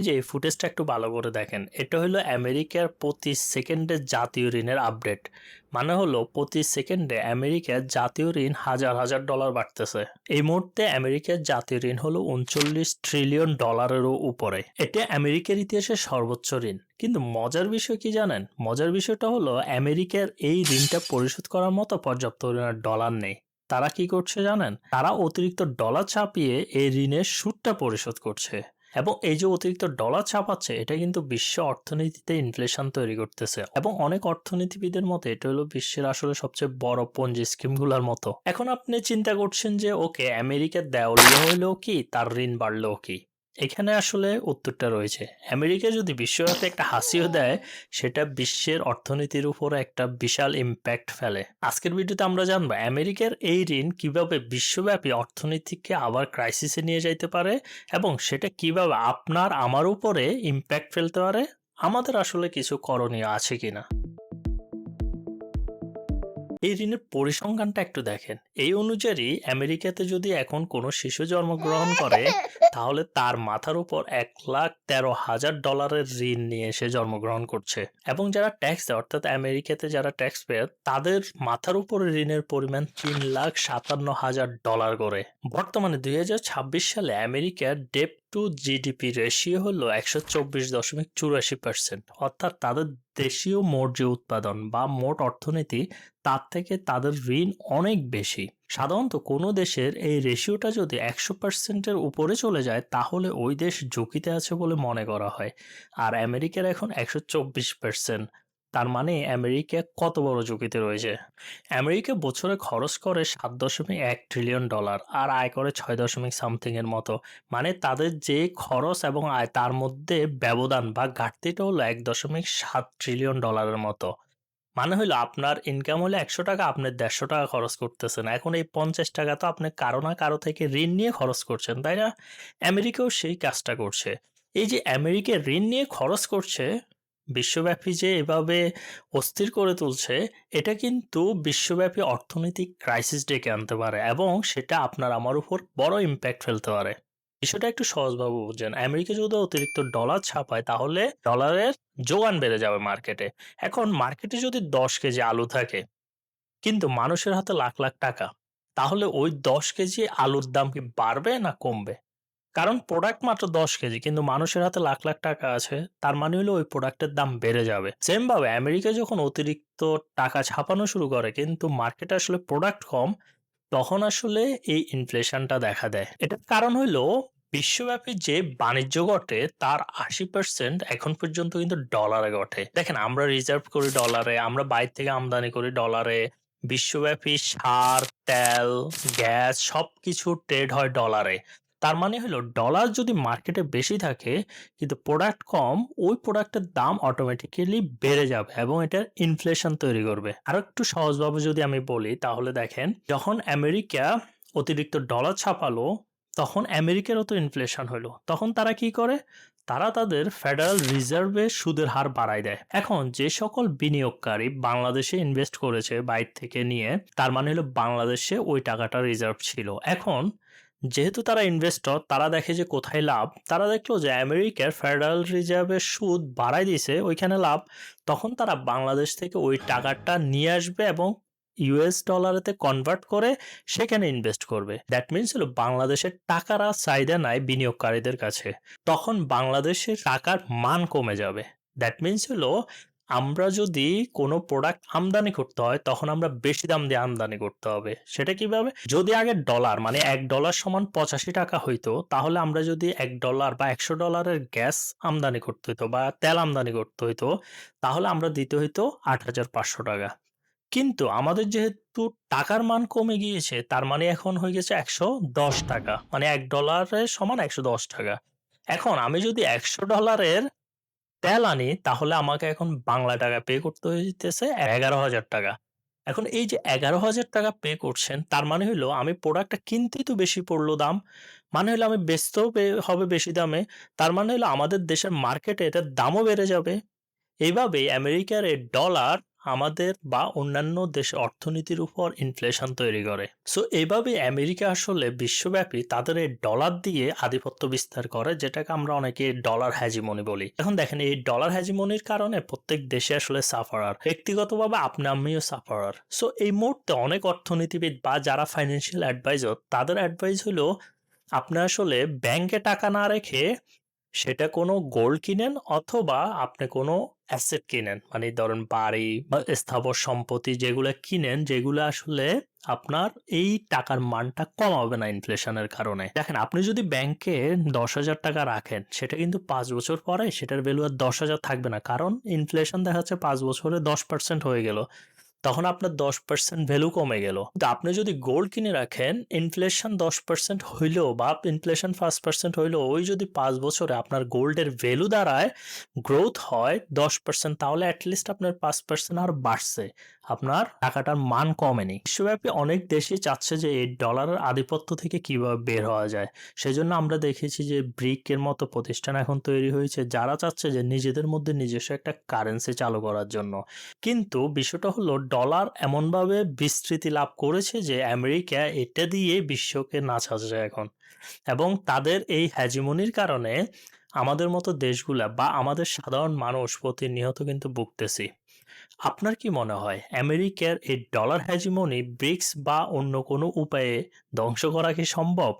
যে এই ফুটেজটা একটু ভালো করে দেখেন, এটা হলো আমেরিকার প্রতি সেকেন্ডে জাতীয় ঋণের আপডেট। মানে হলো প্রতি সেকেন্ডে আমেরিকার জাতীয় ঋণ হাজার হাজার ডলার বাড়তেছে। এই মুহূর্তে আমেরিকার জাতীয় ঋণ হলো ৩৯ ট্রিলিয়ন ডলারেরও উপরে। এটা আমেরিকার ইতিহাসে সর্বোচ্চ ঋণ। কিন্তু মজার বিষয় কি জানেন? মজার বিষয়টা হলো আমেরিকার এই ঋণটা পরিশোধ করার মতো পর্যাপ্ত পরিমাণ ডলার নেই। তারা কি করছে জানেন? তারা অতিরিক্ত ডলার ছাপিয়ে এই ঋণের সুদটা পরিশোধ করছে। এবং এই যে অতিরিক্ত ডলার ছাপাচ্ছে, এটা কিন্তু বিশ্ব অর্থনীতিতে ইনফ্লেশন তৈরি করতেছে। এবং অনেক অর্থনীতিবিদের মতে এটা হলো বিশ্বের আসলে সবচেয়ে বড় পঞ্জি স্কিমগুলোর মতো। এখন আপনি চিন্তা করছেন যে ওকে, আমেরিকার দেওয়ালিয়া হইলেও কি, তার ঋণ বাড়লেও কি? এখানে আসলে উত্তরটা রয়েছে। আমেরিকা যদি বিশ্বব্যাপী একটা হাসিও দেয়, সেটা বিশ্বের অর্থনীতির উপর একটা বিশাল ইম্প্যাক্ট ফেলে। আজকের ভিডিওতে আমরা জানবো আমেরিকার এই ঋণ কিভাবে বিশ্বব্যাপী অর্থনীতিকে আবার ক্রাইসিসে নিয়ে যাইতে পারে এবং সেটা কিভাবে আপনার আমার উপরে ইম্প্যাক্ট ফেলতে পারে। আমাদের আসলে কিছু করণীয় আছে কিনা। এই ঋণের পরিসংখ্যানটা একটু দেখেন। এই অনুযায়ী আমেরিকাতে যদি এখন কোনো শিশু জন্মগ্রহণ করে, তাহলে তার মাথার উপর $1,13,000 ঋণ নিয়ে সে জন্মগ্রহণ করছে। এবং যারা ট্যাক্স দেয়, অর্থাৎ আমেরিকাতে যারা ট্যাক্স পেয়ার, তাদের মাথার উপরে ঋণের পরিমাণ $3,57,000 করে। বর্তমানে 2026 সালে আমেরিকার ডেট টু জিডিপি রেশিও হলো 124.84%। অর্থাৎ তাদের দেশীয় মোট যে উৎপাদন বা মোট অর্থনীতি, তার থেকে তাদের ঋণ অনেক বেশি। সাধারণত কোনো দেশের এই রেশিওটা যদি 100%-এর উপরে চলে যায়, তাহলে ওই দেশ ঝুঁকিতে আছে বলে মনে করা হয়। আর আমেরিকার এখন 124%। তার মানে আমেরিকা কত বড় ঝুঁকিতে রয়েছে। আমেরিকা বছরে খরচ করে $7.1 ট্রিলিয়ন আর আয় করে 6 এর মতো। মানে তাদের যে খরচ এবং আয়, তার মধ্যে ব্যবধান বা ঘাটতিটা হলো $1.7 ট্রিলিয়ন মতো। মানে হইলো আপনার ইনকাম হলে 100 টাকা, আপনি 150 টাকা খরচ করতেছেন। এখন এই 50 টাকা তো আপনি কারো না কারো থেকে ঋণ নিয়ে খরচ করছেন, তাই না? আমেরিকাও সেই কাজটা করছে। এই যে আমেরিকা ঋণ নিয়ে খরচ করছে, বিশ্বব্যাপী যে এভাবে অস্থির করে তুলছে, এটা কিন্তু বিশ্বব্যাপী অর্থনৈতিক ক্রাইসিস ডেকে আনতে পারে এবং সেটা আপনার আমার উপর বড় ইম্প্যাক্ট ফেলতে পারে। বিষয়টা একটু সহজভাবে বুঝেন। আমেরিকা যদি অতিরিক্ত ডলার ছাপায়, তাহলে ডলারের যোগান বেড়ে যাবে মার্কেটে। এখন মার্কেটে যদি 10 কেজি আলু থাকে, কিন্তু মানুষের হাতে লাখ লাখ টাকা, তাহলে ওই 10 কেজি আলুর দাম কি বাড়বে না কমবে? কারণ প্রোডাক্ট মাত্র 10 কেজি, কিন্তু মানুষের হাতে লাখ লাখ টাকা আছে। তার মানে হলো ওই প্রোডাক্টের দাম বেড়ে যাবে। সেম ভাবে আমেরিকা যখন অতিরিক্ত টাকা ছাপানো শুরু করে, কিন্তু মার্কেটে আসলে প্রোডাক্ট কম, তখন আসলে এই ইনফ্লেশনটা দেখা দেয়। এটার কারণ হইলো বিশ্বব্যাপী যে বাণিজ্য ঘটে, তার 80% এখন পর্যন্ত কিন্তু ডলারে ঘটে। দেখেন, আমরা রিজার্ভ করি ডলারে, আমরা বাইরে থেকে আমদানি করি ডলারে, বিশ্বব্যাপী সার, তেল, গ্যাস সবকিছু ট্রেড হয় ডলারে। তার মানে হলো ডলার যদি মার্কেটে বেশি থাকে কিন্তু প্রোডাক্ট কম, ওই প্রোডাক্টের দাম অটোমেটিক্যালি বেড়ে যাবে এবং এটার ইনফ্লেশন তৈরি করবে। আরো একটু সহজভাবে যদি আমি বলি, তাহলে দেখেন, যখন আমেরিকা অতিরিক্ত ডলার ছাপালো, তখন আমেরিকারও তো ইনফ্লেশন হলো। তখন তারা কি করে? তারা তাদের ফেডারেল রিজার্ভে সুদের হার বাড়ায় দেয়। এখন যে সকল বিনিয়োগকারী বাংলাদেশে ইনভেস্ট করেছে বাইরে থেকে নিয়ে, তার মানে হলো বাংলাদেশে ওই টাকাটা রিজার্ভ ছিল। এখন যেহেতু তারা ইনভেস্টর, তারা দেখে যে কোথায় লাভ। তারা দেখলো যে আমেরিকার ফেডারেল রিজার্ভের সুদ বাড়ায় দিয়েছে, ওইখানে লাভ। তখন তারা বাংলাদেশ থেকে ওই টাকাটা নিয়ে আসবে এবং ইউএস ডলারেতে কনভার্ট করে সেখানে ইনভেস্ট করবে। দ্যাট মিনস হলো বাংলাদেশের টাকার আর চাহিদা নাই বিনিয়োগকারীদের কাছে। তখন বাংলাদেশের টাকার মান কমে যাবে। দ্যাট মিনস হলো আমরা যদি কোনো প্রোডাক্ট আমদানি করতে হয়, তখন আমরা বেশি দাম দিয়ে আমদানি করতে হবে। সেটা কিভাবে? যদি আগে ডলার মানে $1 সমান 85 টাকা হইতো, তাহলে আমরা যদি $1 বা $100 গ্যাস আমদানি করতে হইতো বা তেল আমদানি করতে হইতো, তাহলে আমরা দিতে হইতো 8,500 টাকা। কিন্তু আমাদের যেহেতু টাকার মান কমে গিয়েছে, তার মানে এখন হয়ে গেছে 110 টাকা। মানে $1 সমান 110 টাকা। এখন আমি যদি $100 তেল আনি, তাহলে আমাকে এখন বাংলা টাকা পে করতে হইতেছে 11,000 টাকা। এখন এই যে 11,000 টাকা পে করছেন, তার মানে হইলো আমি প্রোডাক্টটা কিনতেই তো বেশি পড়লো দাম। মানে হইলো আমি বেচতেও হবে বেশি দামে। তার মানে হইলো আমাদের দেশের মার্কেটে এটার দামও বেড়ে যাবে। এইভাবে আমেরিকার এই ডলার আমাদের বা অন্যান্য দেশের অর্থনীতির উপর ইনফ্লেশন তৈরি করে। সো এইভাবে আমেরিকা আসলে বিশ্বব্যাপী তাদের এই ডলার দিয়ে আধিপত্য বিস্তার করে, যেটাকে আমরা অনেকে ডলার হ্যাজিমনি বলি। এখন দেখেন, এই ডলার হ্যাজিমনির কারণে প্রত্যেক দেশে আসলে সাফারার, ব্যক্তিগতভাবে আপনি আমিও সাফারার। সো এই মুহূর্তে অনেক অর্থনীতিবিদ বা যারা ফাইন্যান্সিয়াল অ্যাডভাইজার, তাদের অ্যাডভাইস হলো আপনি আসলে ব্যাংকে টাকা না রেখে সেটা কোনো গোল্ড কিনেন, অথবা আপনি কোনো অ্যাসেট কিনেন। মানে ধরেন বাড়ি বা স্থাবর সম্পত্তি যেগুলো কিনেন, যেগুলো আসলে আপনার এই টাকার মানটা কমাবে না ইনফ্লেশনের কারণে। দেখেন, আপনি যদি ব্যাংকে 10,000 টাকা রাখেন, সেটা কিন্তু 5 বছর পরে সেটার ভ্যালু আর 10,000 থাকবে না। কারণ ইনফ্লেশন দেখা যাচ্ছে 5 বছরে 10% হয়ে গেল। তখন আপনার 10% ভ্যালু কমে গেল। কিন্তু আপনি যদি গোল্ড কিনে রাখেন, ইনফ্লেশন 10% হইলেও বা ইনফ্লেশন 5% হইলেও ওই যদি 5 বছরে আপনার গোল্ডের ভ্যালু দাঁড়ায়, গ্রোথ হয় 10%, তাহলে এটলিস্ট আপনার 5% আর বাড়ছে। আপনার টাকাটার মান কমেনি। বিশ্বব্যাপী অনেক দেশই চাচ্ছে যে এই ডলারের আধিপত্য থেকে কিভাবে বের হওয়া যায়। সেজন্য আমরা দেখেছি যে ব্রিক-এর মতো প্রতিষ্ঠান এখন তৈরি হয়েছে, যারা চাচ্ছে যে নিজেদের মধ্যে নিজস্ব একটা কারেন্সি চালু করার জন্য। কিন্তু বিষয়টা হলো, ডলার এমনভাবে বিস্তৃতি লাভ করেছে যে আমেরিকা এটা দিয়ে বিশ্বকে নাচাচ্ছে এখন, এবং তাদের এই হ্যাজিমনির কারণে আমাদের মতো দেশগুলা বা আমাদের সাধারণ মানুষ প্রতিনিয়ত কিন্তু ভুগতেছি। আপনার কি মনে হয় আমেরিকার এই ডলার হ্যাজিমনি ব্রিক্স বা অন্য কোনো উপায়ে ধ্বংস করা কি সম্ভব?